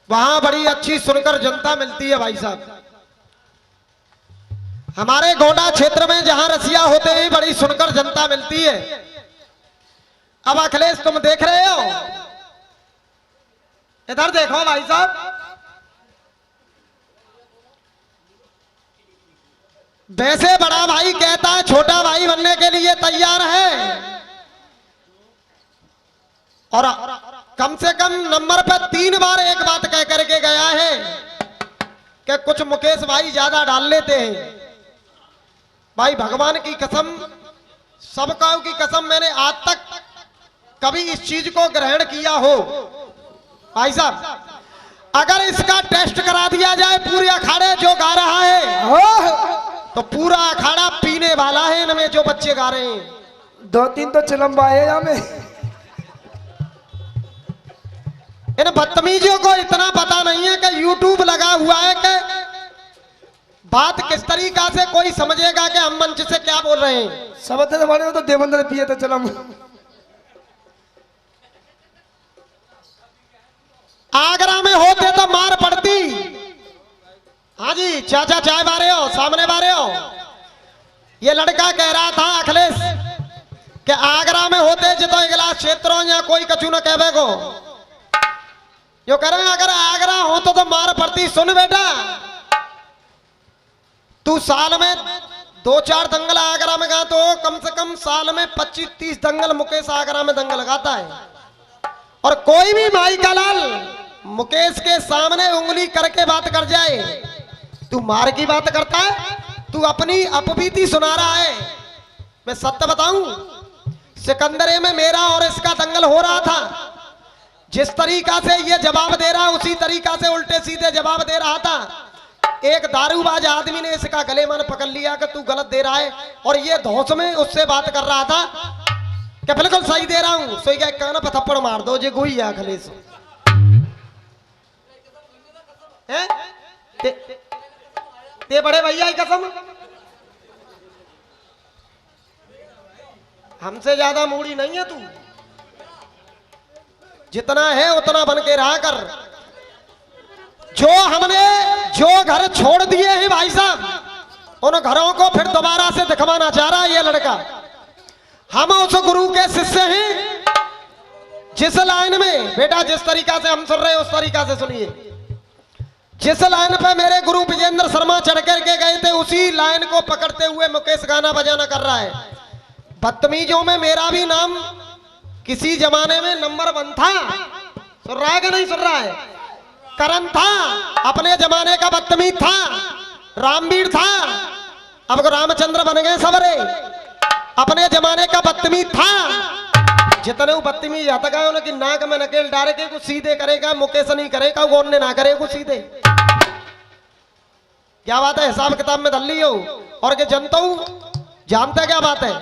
वहां बड़ी अच्छी सुनकर जनता मिलती है भाई साहब। हमारे गोंडा क्षेत्र में जहां रसिया होते हैं बड़ी सुनकर जनता मिलती है। अब अखिलेश तुम देख रहे हो, इधर देखो भाई साहब, वैसे बड़ा भाई कहता है छोटा भाई बनने के लिए तैयार है, और कम से कम नंबर पर 3 बार एक बात कह करके गया है कि कुछ मुकेश भाई ज्यादा डाल लेते हैं। भाई भगवान की कसम, सबकाओं की कसम, मैंने आज तक कभी इस चीज को ग्रहण किया हो भाई साहब, अगर इसका टेस्ट करा दिया जाए पूरे अखाड़े जो गा रहा है तो पूरा अखाड़ा पीने वाला है इनमें जो बच्चे गा रहे हैं। 2-3 तो चिलम्बाए हमें। इन बदतमीजियों को इतना पता नहीं है कि यूट्यूब लगा हुआ है कि बात किस तरीका से कोई समझेगा कि हम मंच से क्या बोल रहे हैं। सब जमाने तो देवंदर पिए तो चलम। आगरा में होते तो मार पड़ती। हाँ जी चाचा चाय बारे हो, सामने बारे हो। ये लड़का कह रहा था अखिलेश कि आगरा में होते जितो गिलास क्षेत्रों या कोई कछु न कहवे को, जो कह रहे हैं अगर आगरा हो तो मार पड़ती। सुन बेटा, तू साल में 2-4 दंगल आगरा में गा तो कम से कम साल में 25-30 दंगल मुकेश आगरा में दंगल गाता है। और कोई भी माई का लाल मुकेश के सामने उंगली करके बात कर जाए, तू मार की बात करता है, तू अपनी अपबीती सुना रहा है। मैं सत्य बताऊं, सिकंदरे में मेरा और इसका दंगल हो रहा था। जिस तरीका से ये जवाब दे रहा उसी तरीका से उल्टे सीधे जवाब दे रहा था। एक दारूबाज आदमी ने इसका गले मन पकड़ लिया कि तू गलत दे रहा है, और ये धौंस में उससे बात कर रहा था कि बिल्कुल सही दे रहा हूं। सो क्या कान पर थप्पड़ मार दो जे गोई है अखिलेश। ते बड़े भैया की कसम, हमसे ज्यादा मूड़ी नहीं है तू, जितना है उतना बन के रहा कर। जो हमने जो घर छोड़ दिए हैं भाई साहब, उन घरों को फिर दोबारा से दिखवाना चाह रहा है ये लड़का। हम उस गुरु के शिष्य हैं जिस लाइन में, बेटा जिस तरीका से हम सुन रहे हैं उस तरीका से सुनिए। जिस लाइन पे मेरे गुरु विजेंद्र शर्मा चढ़ करके गए थे उसी लाइन को पकड़ते हुए मुकेश गाना बजाना कर रहा है। बदतमीजों में मेरा भी नाम किसी जमाने में नंबर 1 था। सुन रहा है कि नहीं सुन रहा है? करण था, अपने जमाने का बदतमीज था, रामवीर था, अब रामचंद्र बन गए सबरे। अपने जमाने का बदतमीज था, जितने वो बदतमीज आता गए उनकी नाक में नकेल डाल के कुछ सीधे करेगा, मुकेश नहीं करेगा, वो ने ना करे कुछ सीधे। क्या बात है, हिसाब किताब में दल्ली हो। और के जनता जानता क्या बात है,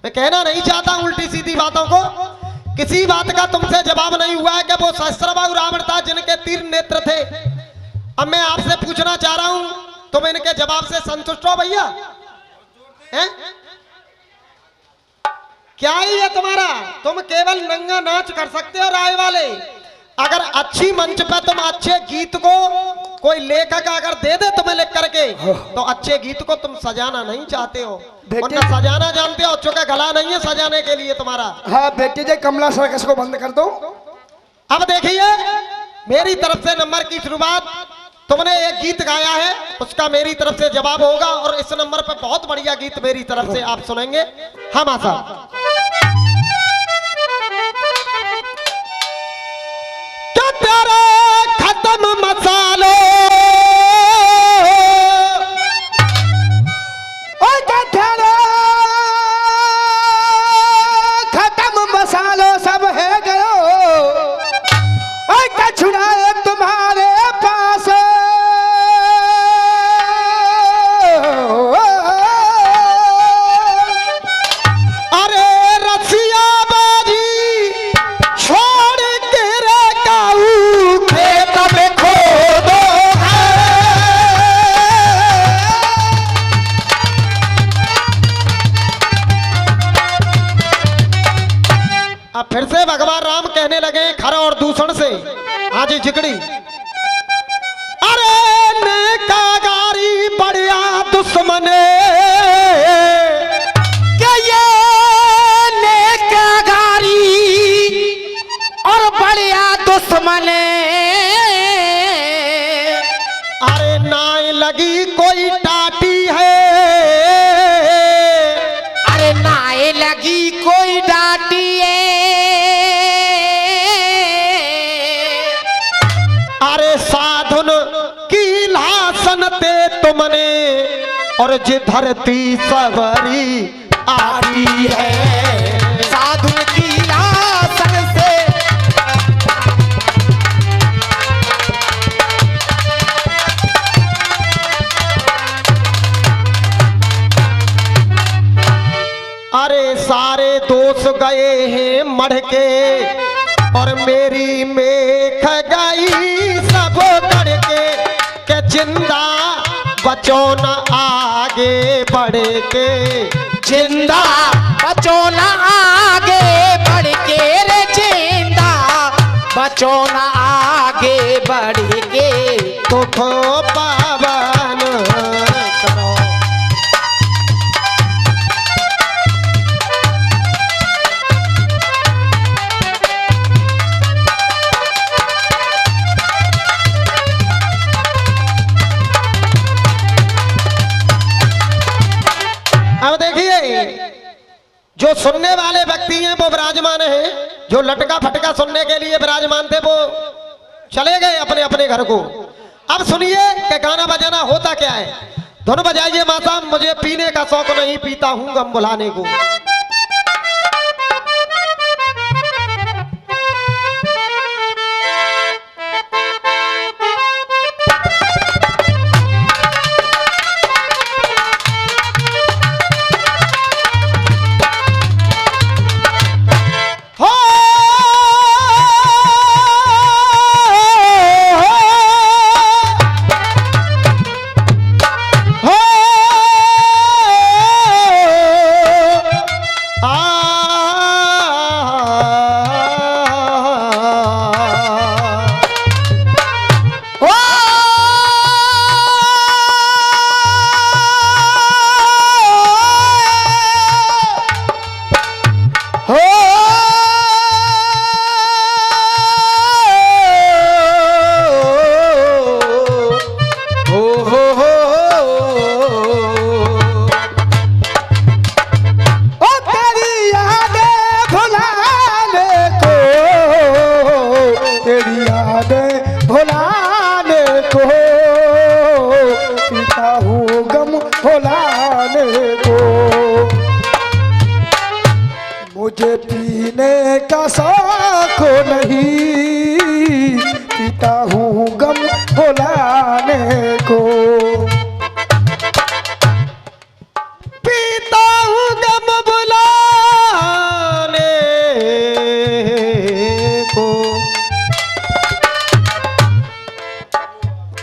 मैं कहना नहीं चाहता उल्टी सीधी बातों को। किसी बात का तुमसे जवाब नहीं हुआ है कि वो सहस्त्रबाहु रावण था जिनके 3 नेत्र थे। अब मैं आपसे पूछना चाह रहा हूं, तुम इनके जवाब से संतुष्ट हो भैया? क्या ही है तुम्हारा? तुम केवल नंगा नाच कर सकते हो राय वाले। अगर अच्छी मंच पे तुम अच्छे गीत को कोई लेखक अगर दे दे तुम्हें लिख करके, तो अच्छे गीत को तुम सजाना नहीं चाहते हो, वरना सजाना जानते हो। चुका गला नहीं है सजाने के लिए तुम्हारा। हाँ बेटे जी, कमला सर्कस को बंद कर दो। अब देखिए, मेरी तरफ से नंबर की शुरुआत, तुमने एक गीत गाया है उसका मेरी तरफ से जवाब होगा, और इस नंबर पे बहुत बढ़िया गीत मेरी तरफ से आप सुनेंगे। हम आशा क्या प्यारा खत्म मसालो, खत्म मसालो सब है गयो, छुड़ाए तुम्हारे पास। अरे रसिया बाजी छोड़ के रे काऊ खेत में खोदो है। अब फिर से भगवान राम कहने लगे खर और दूषण से, हाँ जी जिगड़ी, बढ़िया दुश्मन के ये नेकगारी और बढ़िया दुश्मन अरे नाई लगी कोई टाटी है अरे नाए लगी कोई डांटी है अरे साधुन की लासन ते तुमने और जे धरती सवरी आती है साधु की लासन से अरे सारे दोष गए हैं मढ़ के और मेरी मेख गई सब करके के जिंदा बचो न आगे बढ़ के जिंदा बचो न आगे बढ़ के रे जिंदा बचो न आगे बढ़ के दुख पावन करो। अब देखिए जो सुनने वाले व्यक्ति हैं वो विराजमान हैं, जो लटका फटका सुनने के लिए विराजमान थे वो चले गए अपने अपने घर को। अब सुनिए कि गाना बजाना होता क्या है। धुन बजाइए माता, मुझे पीने का शौक नहीं, पीता हूं गम भुलाने को। मुझे पीने का शौक नहीं, पीता हूँ गम भुलाने को। पीता हूं गम भुलाने को।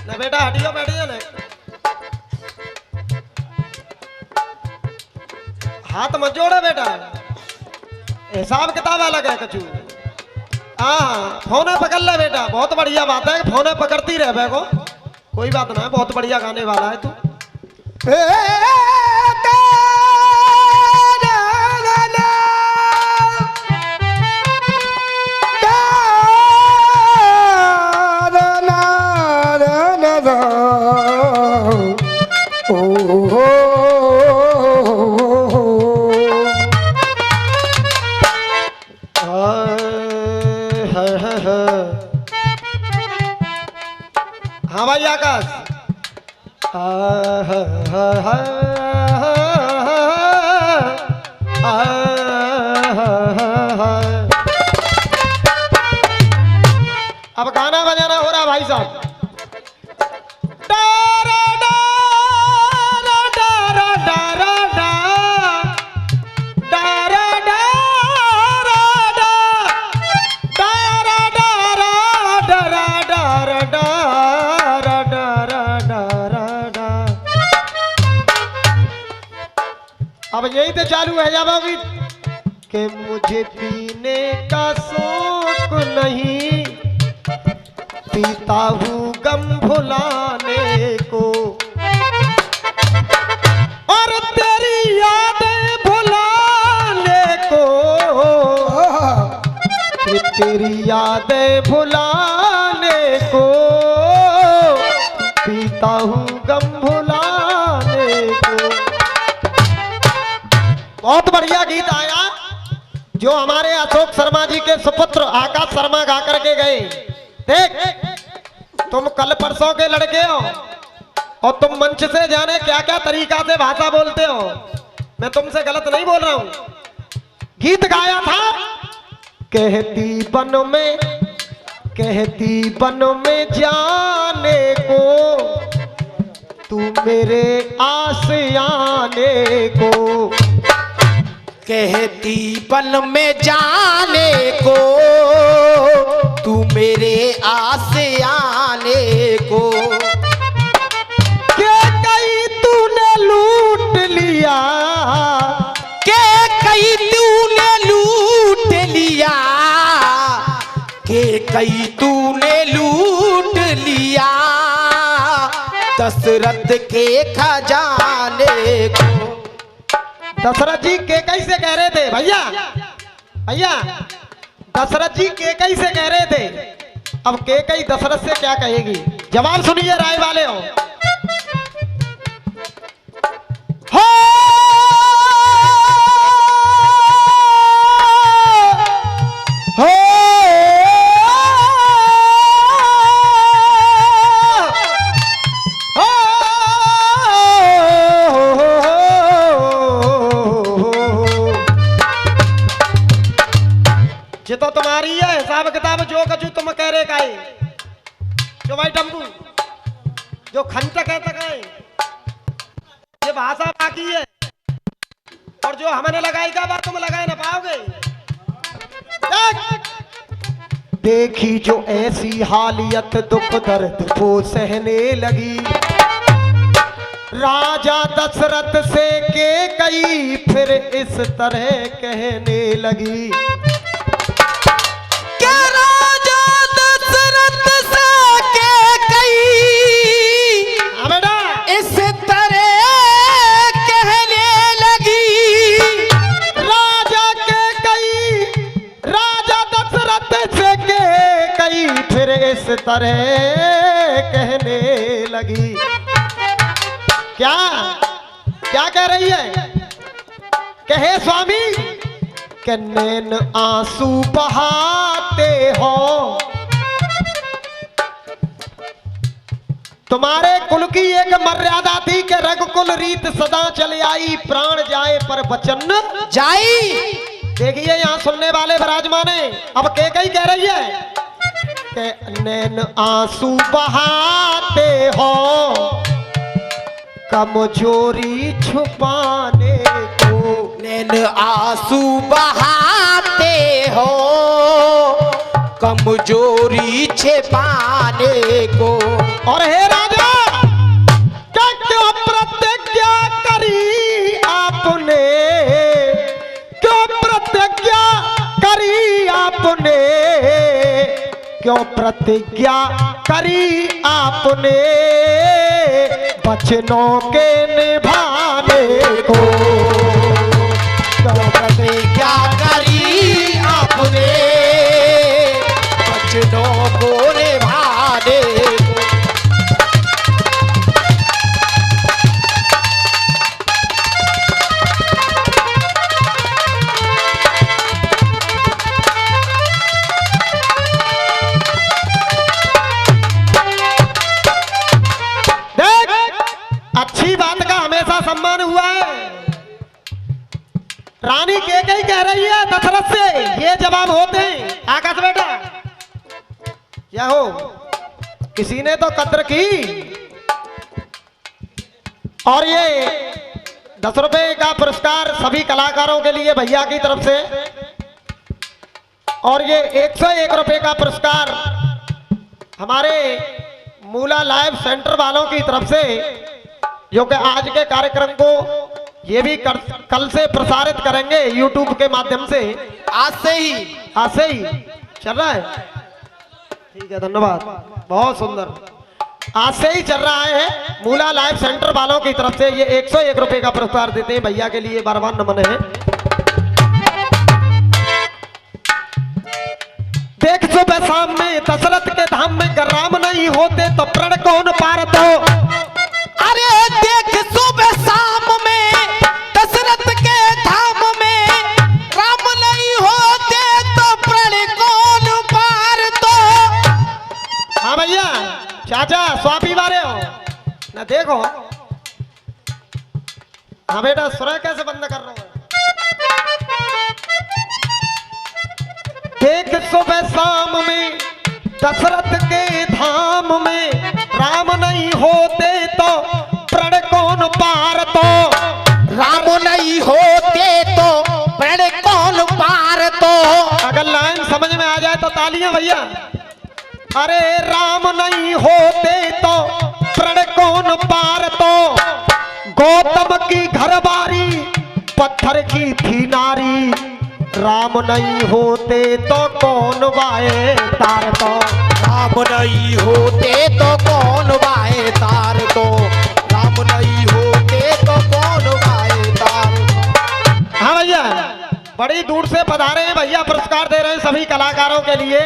ना बेटा हटियो, बैठिए ना, हाथ मत जोड़ो बेटा, हिसाब किताब अलग है कचू। हाँ फोन पकड़ ले बेटा, बहुत बढ़िया बात है, फोन पकड़ती रहे बेगो, कोई बात ना है, बहुत बढ़िया गाने वाला है तू। हाँ भाई आकाश, अब गाना बजाना हो रहा भाई साहब। अब यही तो चालू है जब अभी कि मुझे पीने का शौक नहीं, पीता हूँ गम भुलाने को। तेरी यादें भुलाने को, पीता हूँ गम भुलाने को। बहुत बढ़िया गीत आया जो हमारे अशोक शर्मा जी के सुपुत्र आकाश शर्मा गा करके गए। देख तुम कल परसों के लड़के हो और तुम मंच से जाने क्या क्या तरीका से भाषा बोलते हो। मैं तुमसे गलत नहीं बोल रहा हूं। गीत गाया था, कहती बन में जाने को, तू मेरे आशियाने को। कहती बन में जाने को, तू मेरे आशियाने को। के कहीं तूने लूट लिया, के कहीं तूने लूट लिया, के कहीं तूने लूट लिया, दशरथ के खजाने को। दशरथ जी के कैसे कह रहे थे भैया दशरथ जी के कैसे कह रहे थे। अब के कई दशरथ से क्या कहेगी, जवाब सुनिए राय वाले हो। ये तो तुम्हारी है हिसाब किताब, जो कछु तुम कह रहे काई, जो भाई टम्बू जो खंत कहते काई, ये भाषा बाकी है। और जो हमने लगाई का बात तुम लगाए ना पाओगे। देखी जो ऐसी हालियत दुख दर्द वो सहने लगी, राजा दशरथ से के कई फिर इस तरह कहने लगी। इस तरह कहने लगी, राजा दशरथ से के कई फिर इस तरह कहने लगी। क्या क्या कह रही है, कहे स्वामी के नैन आंसू बहाते हो, तुम्हारे कुल की एक मर्यादा थी कि रघुकुल रीत सदा चले आई, प्राण जाए पर वचन जाई। देखिए यहाँ सुनने वाले विराजमान है। अब के कई कह रही है कि नैन आंसू बहाते हो, कमजोरी छुपाने को। नैन आंसू बहाते हो, कमजोरी छिपाने को। और हे राजा क्यों प्रतिज्ञा करी आपने, क्यों प्रतिज्ञा करी आपने, क्यों प्रतिज्ञा करी आपने, वचनों के निभाने को। क्यों प्रतिज्ञा करी आपने, वचनों को निभाने को। अच्छी बात का हमेशा सम्मान हुआ है। रानी के कई कह रही है दशरथ से, ये जवाब होते हैं आकाश बेटा। या हो किसी ने तो कद्र की, और ये 10 रुपए का पुरस्कार सभी कलाकारों के लिए भैया की तरफ से, और ये 101 रुपए का पुरस्कार हमारे मूला लाइव सेंटर वालों की तरफ से, जो कि आज के कार्यक्रम को ये भी कल से प्रसारित करेंगे YouTube के माध्यम से। आज से ही चल रहा है। ठीक है, धन्यवाद, बहुत सुंदर। आज से ही चल रहा है। मूला लाइव सेंटर वालों की तरफ से ये 101 रुपए का पुरस्कार देते हैं भैया के लिए, बार बार नमन है। शाम में दशरथ के धाम में राम नहीं होते तो प्रण कौन पारतो। अरे देख सुबह शाम में दशरथ के धाम में राम नहीं होते तो प्रण कौन पार तो। हाँ भैया चाचा स्वापी बारे हो ना देखो। हाँ बेटा सुरा कैसे बंद कर रहा हूँ। देख सुबह शाम में दशरथ के धाम में राम नहीं होते तो प्रण कौन पार तो। राम नहीं होते तो प्रण कौन पार तो। अगर लाइन समझ में आ जाए तो तालियां भैया। अरे राम नहीं होते तो प्रण कौन पार तो। गौतम की घरबारी पत्थर की थी नारी राम नहीं होते तो कौन वाए तार तो। राम नहीं होते तो कौन वाए तार तो। राम नहीं होते तो कौन वाए तार तो। हाँ भैया बड़ी दूर से पधारे हैं भैया। पुरस्कार दे रहे हैं सभी कलाकारों के लिए।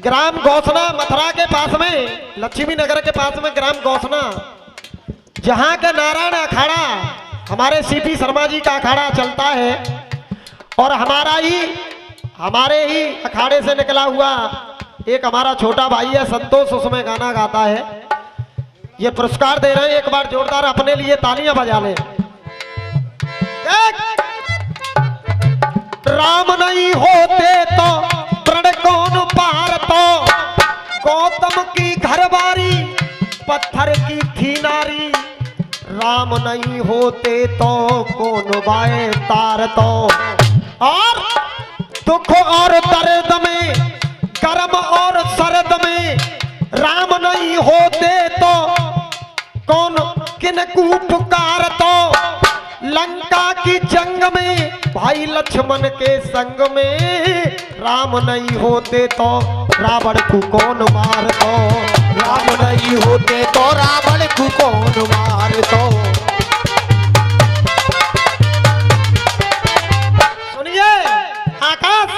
ग्राम गौसना मथुरा के पास में लक्ष्मी नगर के पास में ग्राम गौसना जहाँ के नारायण अखाड़ा हमारे सीपी शर्मा जी का अखाड़ा चलता है और हमारे ही अखाड़े से निकला हुआ एक हमारा छोटा भाई है संतोष उसमें गाना गाता है। ये पुरस्कार दे रहे हैं। एक बार जोरदार अपने लिए तालियां बजा लें। राम नहीं होते तो प्रण कौन पार तो। गौतम की घरबारी पत्थर की थी नारी राम नहीं होते तो कौन बाए तार तो। और दुख और दर्द में गर्म और सर्द में राम नहीं होते तो कौन किनको पुकार तो। लंका की जंग में भाई लक्ष्मण के संग में राम नहीं होते तो रावण को कौन मार तो। राम नहीं होते तो रावण को कौन मार तो। सुनिए आकाश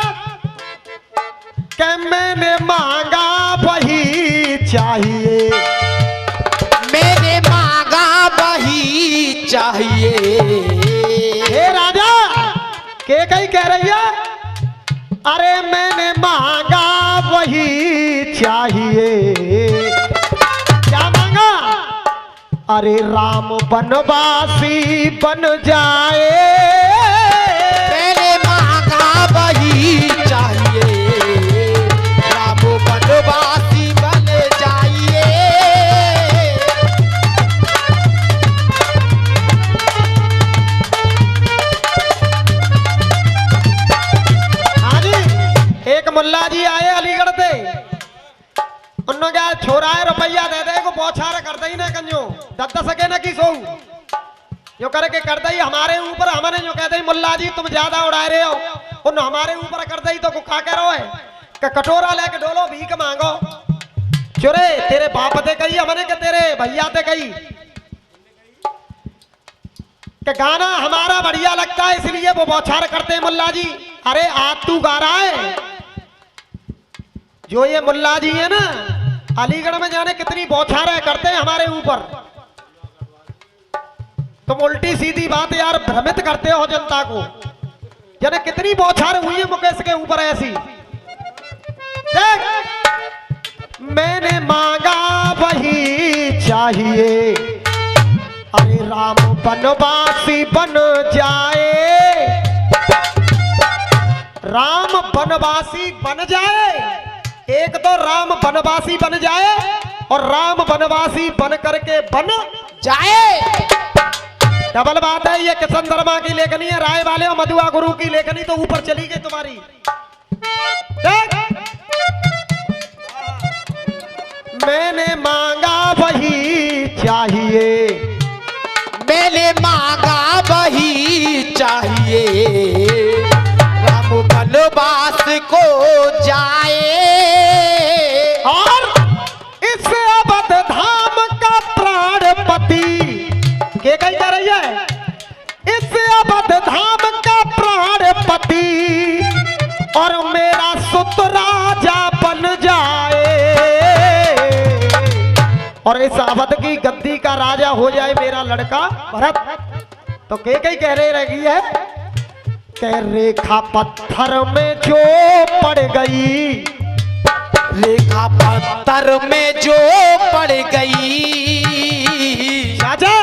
के मैंने मांगा वही चाहिए। मैंने मांगा वही चाहिए। हे राजा के कही कह रही है। अरे मैंने मांगा वही चाहिए। क्या मांगा। अरे राम बनवासी बन जाए। मैंने मांगा वही चाहिए। राम बनवासी बन जाइए। हाँ जी एक मुल्ला जी आए अलीगढ़ से। उन्होंने क्या छोरा है रुपया दे दे को बौछार कर दई ना कंजो दस सके ना की सो जो करे के कर दई हमारे ऊपर। हमने जो कह दई मुल्ला जी तुम ज्यादा उड़ा रहे हो उन हमारे ऊपर कर दई तो का कह रहे हो कि कटोरा लेके डोलो भीख मांगो। चोरे तेरे बाप दे कही हमने के तेरे भैया दे कही कि गाना हमारा बढ़िया लगता है इसलिए वो बौछार करते हैं मुल्ला जी। अरे आज तू गा रहा है। जो ये मुल्ला जी है ना अलीगढ़ में जाने कितनी बौछारें करते हैं हमारे ऊपर। तुम उल्टी सीधी बात यार भ्रमित करते हो जनता को। जाने कितनी बौछार हुई है मुकेश के ऊपर ऐसी। देख मैंने मांगा वही चाहिए। अरे राम बनवासी बन जाए। राम बनवासी बन जाए। एक तो राम बनवासी बन जाए और राम बनवासी बन करके बन जाए। डबल बात है। ये किशन शर्मा की लेखनी है राय वाले और मधुआ गुरु की लेखनी तो ऊपर चली गई तुम्हारी। देख मैंने मांगा वही चाहिए। मैंने मांगा वही चाहिए। राम बनवास को जाए। और इस अवध धाम का प्राणपति के कही कर रही है। इस अवध धाम का प्राणपति और मेरा सुत राजा बन और इस अवध की गद्दी का राजा हो जाए मेरा लड़का भरत। तो के कई कह रहे रही है कि रेखा पत्थर में जो पड़ गई, रेखा पत्थर में जो पड़ गई। राजा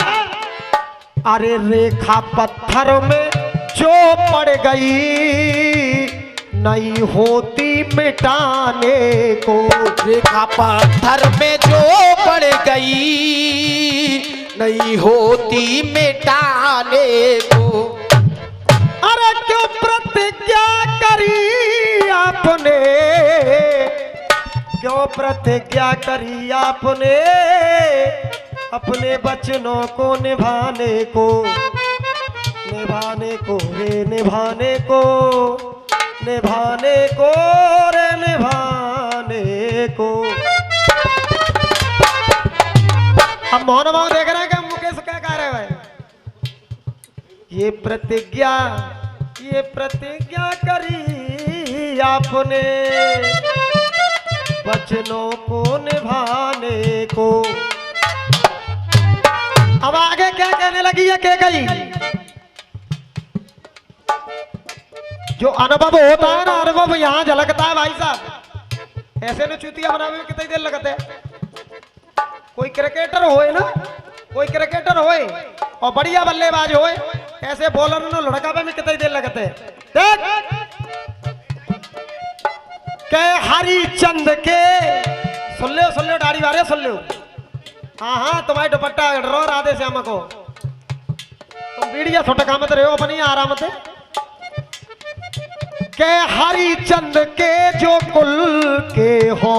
अरे रेखा पत्थर में जो पड़ गई, नहीं होती मिटाने को। रेखा पत्थर में जो पड़ गई, नहीं होती मिटाने को। अरे क्यों प्रतिज्ञा करी आपने, क्यों प्रतिज्ञा करी आपने, अपने वचनों को निभाने को, निभाने को रे निभाने को, निभाने को रे निभाने को। अब मोहन भाव देख रहे हैं कि मुकेश क्या कह रहे हैं। ये प्रतिज्ञा करी आपने, वचनों को निभाने को। अब आगे क्या कहने लगी है के गई। जो अनुभव होता है ना, अनुभव यहां झलकता है भाई साहब। ऐसे न चुतिया बनाने में कितनी देर लगता है। कोई क्रिकेटर होए ना, कोई क्रिकेटर होए और बढ़िया बल्लेबाज होए, ऐसे बॉलर ने लड़का पे में कितनी देर लगते है। देख के हरिचंद के सुन लो दाढ़ी वाले सुन लो। हाँ तुम्हारी दुपट्टा रो राधे श्यामा को, तुम बीड़िया छोटा मत रहे हो अपनी आराम से। के हरिचंद के जो कुल के हो,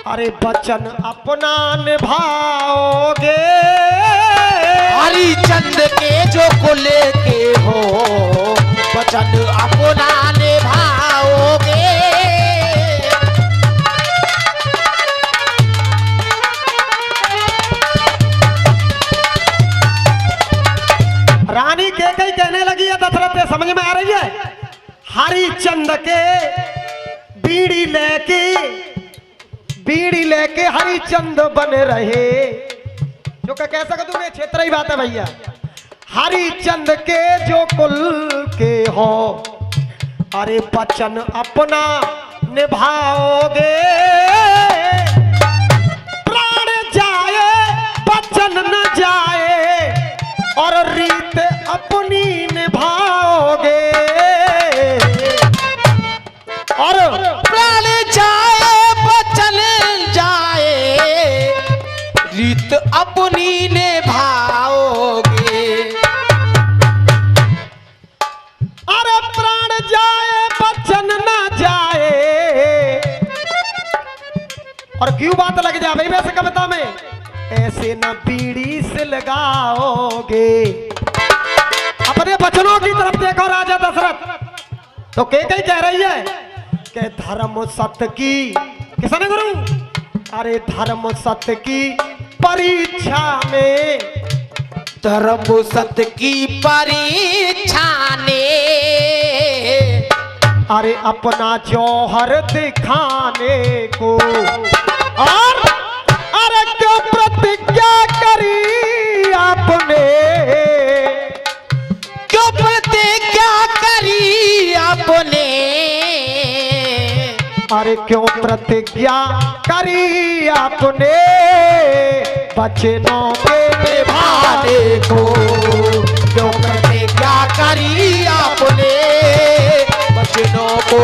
अरे वचन अपना निभाओगे। हरिचंद के जो कुल के हो, वचन अपना निभाओगे। रानी के कई कहने लगी है दशरथ से, समझ में आ रही है। हरिचंद के बीड़ी लेके हरिचंद बन रहे। जो कह सकते हो क्षेत्र ही बात है भैया। हरिचंद के जो कुल के हो, अरे वचन अपना निभाओगे। प्राण जाए वचन न जाए, और रीत अपनी निभाओगे। और प्राण जाए वचन जाए, रीत अपनी निभाओगे। अरे प्राण जाए वचन न जाए, और क्यों बात लग जाए भाई वैसे कविता में, ऐसे न बीड़ी से लगाओगे। अपने वचनों की तरफ देखो राजा दशरथ। तो के कई कह रही है कि धर्म सत्य की, किसने गुरु, अरे धर्म सत्य की परीक्षा में, धर्म सत्य की परीक्षा ने, अरे अपना जौहर दिखाने को। और अरे क्यों प्रतिज्ञा करी आपने, क्यों प्रतिज्ञा करी आपने, अरे क्यों प्रतिज्ञा करी आपने, वचनों के निभाने को। क्यों प्रतिज्ञा करी आपने, वचनों को